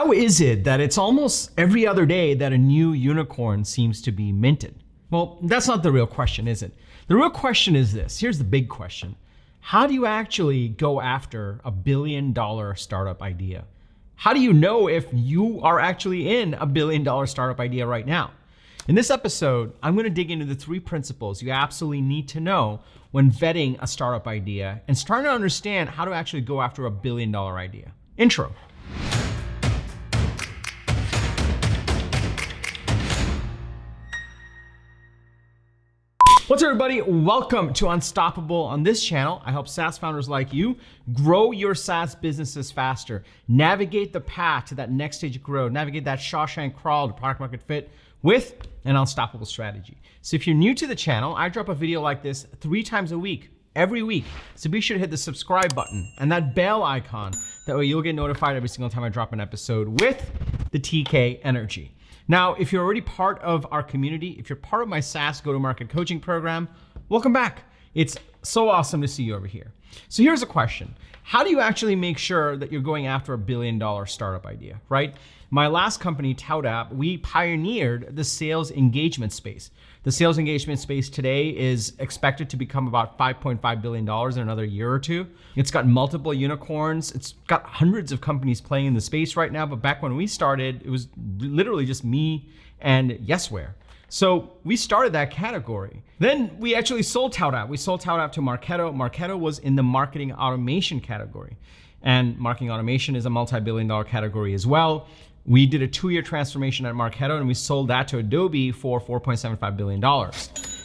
How is it that it's almost every other day that a new unicorn seems to be minted? Well, that's not the real question, is it? The real question is this. Here's the big question. How do you actually go after $1 billion startup idea? How do you know if you are actually in $1 billion startup idea right now? In this episode, I'm going to dig into the 3 principles you absolutely need to know when vetting a startup idea and starting to understand how to actually go after $1 billion idea. Intro. What's up, everybody? Welcome to Unstoppable. On this channel, I help SaaS founders like you grow your SaaS businesses faster, navigate the path to that next stage of growth, navigate that Shawshank crawl to product market fit with an unstoppable strategy. So if you're new to the channel, I drop a video like this 3 times a week, every week. So be sure to hit the subscribe button and that bell icon. That way you'll get notified every single time I drop an episode with the TK energy. Now, if you're already part of our community, if you're part of my SaaS go-to-market coaching program, welcome back. It's so awesome to see you over here. So here's a question. How do you actually make sure that you're going after $1 billion startup idea, right? My last company, Tout, we pioneered the sales engagement space. The sales engagement space today is expected to become about $5.5 billion in another year or 2. It's got multiple unicorns. It's got hundreds of companies playing in the space right now. But back when we started, it was literally just me and Yesware. So we started that category. Then we actually sold Tout. We sold Tout to Marketo. Marketo was in the marketing automation category. And marketing automation is a multi-billion dollar category as well. We did a 2-year transformation at Marketo and we sold that to Adobe for $4.75 billion.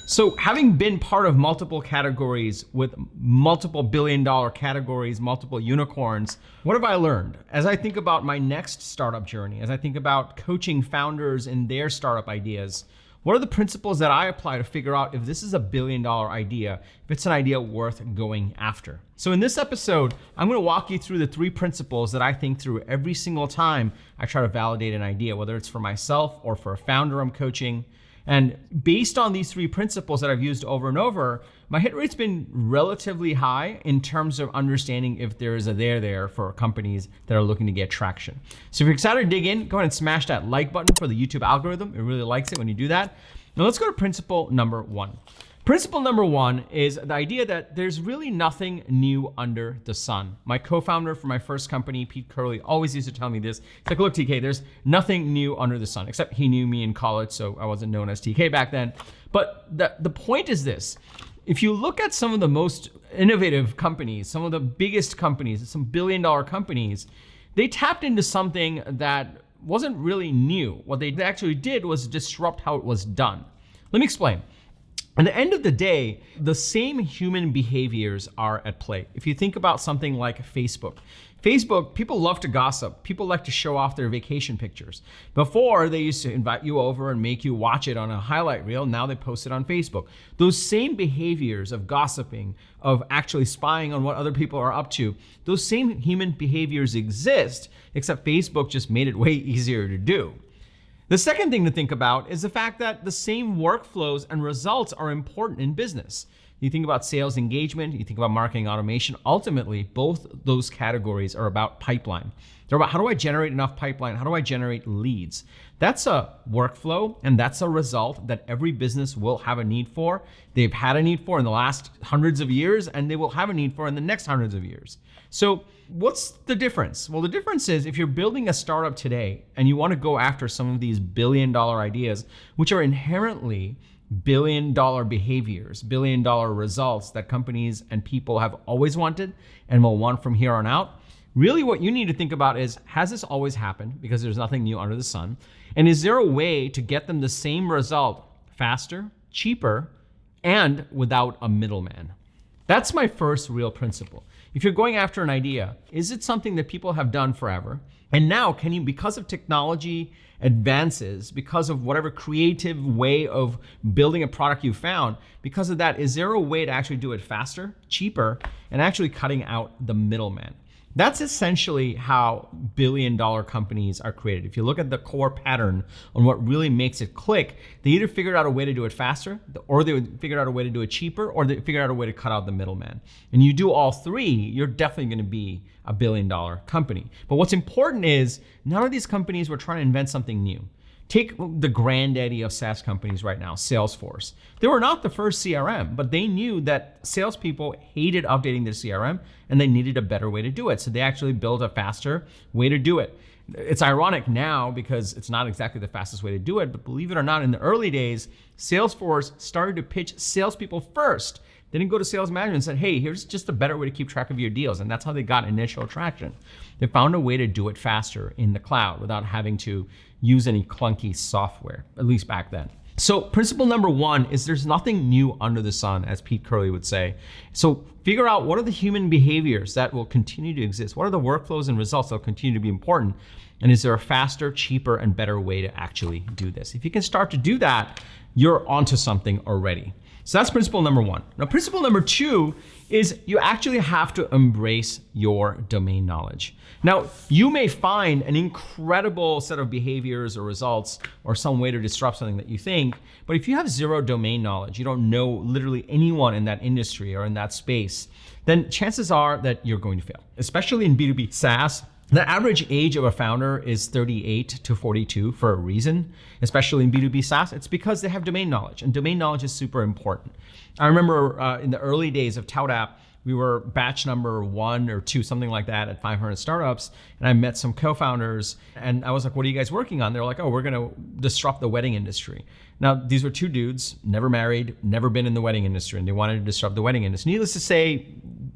So having been part of multiple categories with multiple billion-dollar categories, multiple unicorns, what have I learned? As I think about my next startup journey, as I think about coaching founders in their startup ideas, what are the principles that I apply to figure out if this is $1 billion idea, if it's an idea worth going after? So in this episode, I'm gonna walk you through the 3 principles that I think through every single time I try to validate an idea, whether it's for myself or for a founder I'm coaching. And based on these 3 principles that I've used over and over, my hit rate's been relatively high in terms of understanding if there is a there for companies that are looking to get traction. So if you're excited to dig in, go ahead and smash that like button for the YouTube algorithm. It really likes it when you do that. Now let's go to principle number 1. Principle number 1 is the idea that there's really nothing new under the sun. My co-founder for my first company, Pete Curley, always used to tell me this. He's like, look, TK, there's nothing new under the sun, except he knew me in college, so I wasn't known as TK back then. But the point is this. If you look at some of the most innovative companies, some of the biggest companies, some billion-dollar companies, they tapped into something that wasn't really new. What they actually did was disrupt how it was done. Let me explain. At the end of the day, the same human behaviors are at play. If you think about something like Facebook, people love to gossip. People like to show off their vacation pictures. Before, they used to invite you over and make you watch it on a highlight reel. Now they post it on Facebook. Those same behaviors of gossiping, of actually spying on what other people are up to, those same human behaviors exist, except Facebook just made it way easier to do. The second thing to think about is the fact that the same workflows and results are important in business. You think about sales engagement, you think about marketing automation, ultimately, both those categories are about pipeline. They're about how do I generate enough pipeline? How do I generate leads? That's a workflow and that's a result that every business will have a need for. They've had a need for in the last hundreds of years and they will have a need for in the next hundreds of years. So what's the difference? Well, the difference is if you're building a startup today and you want to go after some of these billion-dollar ideas, which are inherently billion-dollar behaviors, billion-dollar results that companies and people have always wanted and will want from here on out, really what you need to think about is, has this always happened? Because there's nothing new under the sun. And is there a way to get them the same result faster, cheaper, and without a middleman? That's my first real principle. If you're going after an idea, is it something that people have done forever? And now can you, because of technology advances, because of whatever creative way of building a product you found, because of that, is there a way to actually do it faster, cheaper, and actually cutting out the middleman? That's essentially how billion-dollar companies are created. If you look at the core pattern on what really makes it click, they either figured out a way to do it faster, or they figured out a way to do it cheaper, or they figured out a way to cut out the middleman. And you do all three, you're definitely going to be a billion-dollar company. But what's important is none of these companies were trying to invent something new. Take the granddaddy of SaaS companies right now, Salesforce. They were not the first CRM, but they knew that salespeople hated updating their CRM and they needed a better way to do it. So they actually built a faster way to do it. It's ironic now because it's not exactly the fastest way to do it, but believe it or not, in the early days, Salesforce started to pitch salespeople first. They didn't go to sales management and said, hey, here's just a better way to keep track of your deals. And that's how they got initial traction. They found a way to do it faster in the cloud without having to use any clunky software, at least back then. So principle number one is there's nothing new under the sun, as Pete Curley would say. So figure out what are the human behaviors that will continue to exist? What are the workflows and results that will continue to be important? And is there a faster, cheaper, and better way to actually do this? If you can start to do that, you're onto something already. So that's principle number one. Now, principle number two is you actually have to embrace your domain knowledge. Now, you may find an incredible set of behaviors or results or some way to disrupt something that you think, but if you have zero domain knowledge, you don't know literally anyone in that industry or in that space, then chances are that you're going to fail. Especially in B2B SaaS, the average age of a founder is 38 to 42 for a reason, especially in B2B SaaS. It's because they have domain knowledge, and domain knowledge is super important. I remember in the early days of ToutApp, we were batch number 1 or 2, something like that, at 500 startups. And I met some co-founders and I was like, what are you guys working on? They're like, oh, we're gonna disrupt the wedding industry. Now, these were two dudes, never married, never been in the wedding industry, and they wanted to disrupt the wedding industry. Needless to say,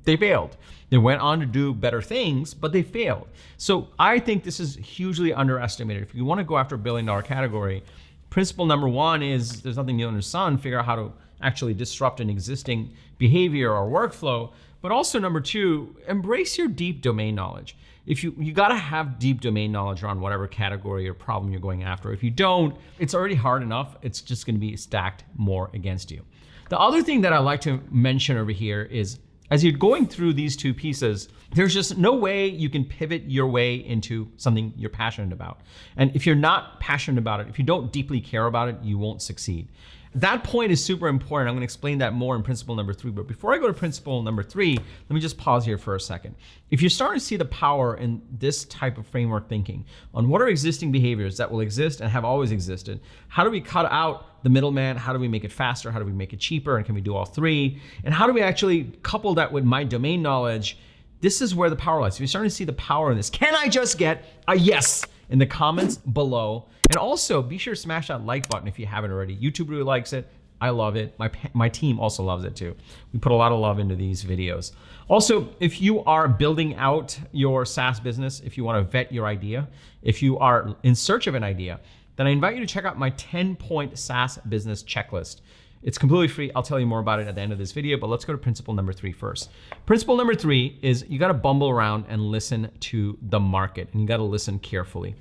they failed. They went on to do better things, but they failed. So I think this is hugely underestimated. If you wanna go after a billion-dollar category, principle number one is there's nothing new under the sun. Figure out how to actually disrupt an existing behavior or workflow. But also number two, embrace your deep domain knowledge. If you gotta have deep domain knowledge around whatever category or problem you're going after. If you don't, it's already hard enough. It's just gonna be stacked more against you. The other thing that I like to mention over here is as you're going through these two pieces, there's just no way you can pivot your way into something you're passionate about. And if you're not passionate about it, if you don't deeply care about it, you won't succeed. That point is super important. I'm gonna explain that more in principle number 3. But before I go to principle number 3, let me just pause here for a second. If you're starting to see the power in this type of framework thinking on what are existing behaviors that will exist and have always existed, how do we cut out the middleman? How do we make it faster? How do we make it cheaper? And can we do all three? And how do we actually couple that with my domain knowledge? This is where the power lies. If you're starting to see the power in this, can I just get a yes in the comments below? And also be sure to smash that like button if you haven't already. YouTube really likes it. I love it. My team also loves it too. We put a lot of love into these videos. Also, if you are building out your SaaS business, if you want to vet your idea, if you are in search of an idea, then I invite you to check out my 10-point SaaS business checklist. It's completely free. I'll tell you more about it at the end of this video, but let's go to principle number 3 first. Principle number 3 is you gotta bumble around and listen to the market, and you gotta listen carefully.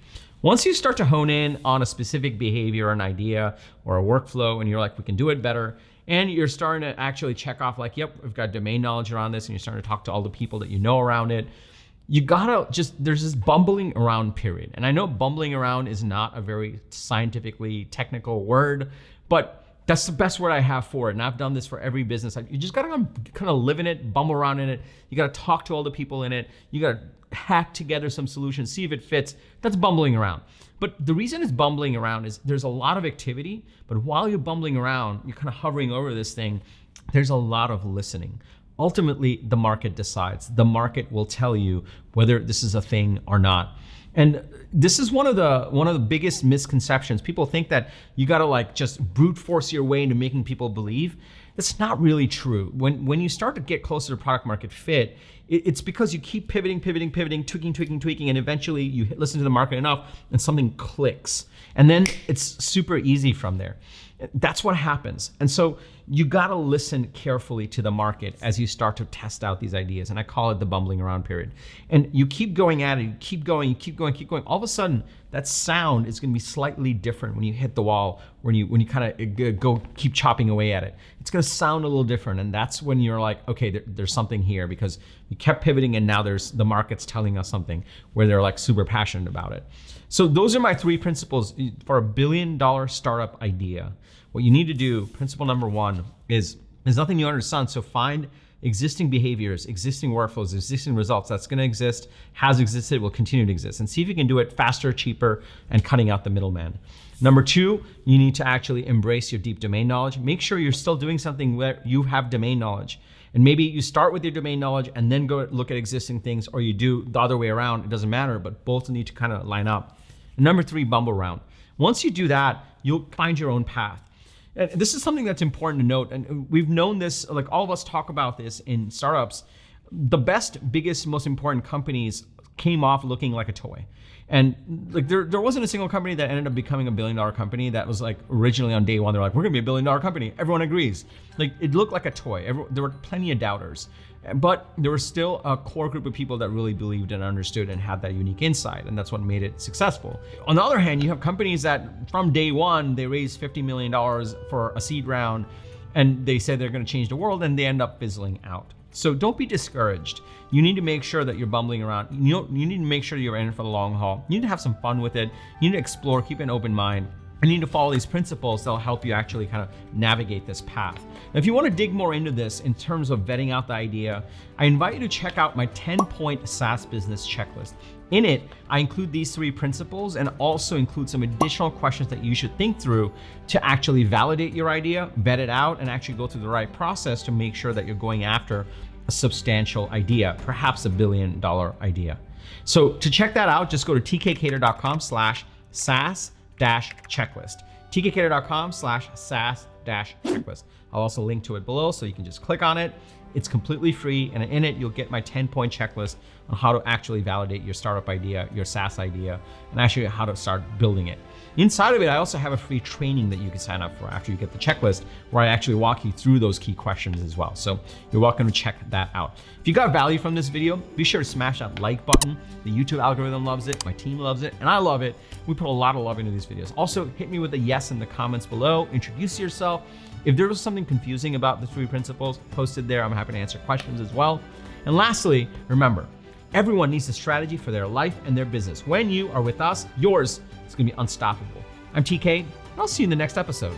Once you start to hone in on a specific behavior or an idea or a workflow, and you're like, we can do it better, and you're starting to actually check off like, yep, we've got domain knowledge around this, and you're starting to talk to all the people that you know around it, you gotta there's this bumbling around period. And I know bumbling around is not a very scientifically technical word, but that's the best word I have for it. And I've done this for every business. You just gotta kind of live in it, bumble around in it. You gotta talk to all the people in it. You gotta hack together some solutions, see if it fits. That's bumbling around. But the reason it's bumbling around is there's a lot of activity, but while you're bumbling around, you're kind of hovering over this thing, there's a lot of listening. Ultimately, the market decides. The market will tell you whether this is a thing or not. And this is one of the biggest misconceptions. People think that you gotta like just brute force your way into making people believe. That's not really true. When you start to get closer to product market fit, it's because you keep pivoting, tweaking, and eventually you listen to the market enough and something clicks. And then it's super easy from there. That's what happens. And so you gotta listen carefully to the market as you start to test out these ideas. And I call it the bumbling around period. And you keep going at it, you keep going. All of a sudden, that sound is gonna be slightly different when you hit the wall, when you kind of keep chopping away at it. It's gonna sound a little different. And that's when you're like, okay, there's something here, because you kept pivoting, and now the market's telling us something where they're like super passionate about it. So those are my 3 principles for a $1 billion startup idea. What you need to do, principle number 1, is there's nothing new under the sun. So find existing behaviors, existing workflows, existing results that's going to exist, has existed, will continue to exist, and see if you can do it faster, cheaper, and cutting out the middleman. Number 2, you need to actually embrace your deep domain knowledge. Make sure you're still doing something where you have domain knowledge. And maybe you start with your domain knowledge and then go look at existing things, or you do the other way around. It doesn't matter, but both need to kind of line up. And number 3, bumble around. Once you do that, you'll find your own path. And this is something that's important to note. And we've known this, like all of us talk about this in startups. The best, biggest, most important companies came off looking like a toy. And like there wasn't a single company that ended up becoming a $1 billion company that was like originally on day one, they're like, we're gonna be a $1 billion company. Everyone agrees. Like it looked like a toy. There were plenty of doubters, but there was still a core group of people that really believed and understood and had that unique insight. And that's what made it successful. On the other hand, you have companies that from day one, they raised $50 million for a seed round and they say they're gonna change the world and they end up fizzling out. So don't be discouraged. You need to make sure that you're bumbling around. You need to make sure you're in it for the long haul. You need to have some fun with it. You need to explore, keep an open mind. And you need to follow these principles that'll help you actually kind of navigate this path. Now, if you want to dig more into this in terms of vetting out the idea, I invite you to check out my 10-point SaaS business checklist. In it, I include these 3 principles and also include some additional questions that you should think through to actually validate your idea, vet it out, and actually go through the right process to make sure that you're going after a substantial idea, perhaps a $1 billion idea. So to check that out, just go to tkkader.com/SaaS-checklist. tkkader.com/SaaS-checklist. I'll also link to it below so you can just click on it. It's completely free, and in it, you'll get my 10-point checklist on how to actually validate your startup idea, your SaaS idea, and actually how to start building it. Inside of it, I also have a free training that you can sign up for after you get the checklist, where I actually walk you through those key questions as well. So you're welcome to check that out. If you got value from this video, be sure to smash that like button. The YouTube algorithm loves it, my team loves it, and I love it. We put a lot of love into these videos. Also, hit me with a yes in the comments below. Introduce yourself. If there was something confusing about the 3 principles, post it there. I'm happy to answer questions as well. And lastly, remember, everyone needs a strategy for their life and their business. When you are with us, yours is gonna be unstoppable. I'm TK, and I'll see you in the next episode.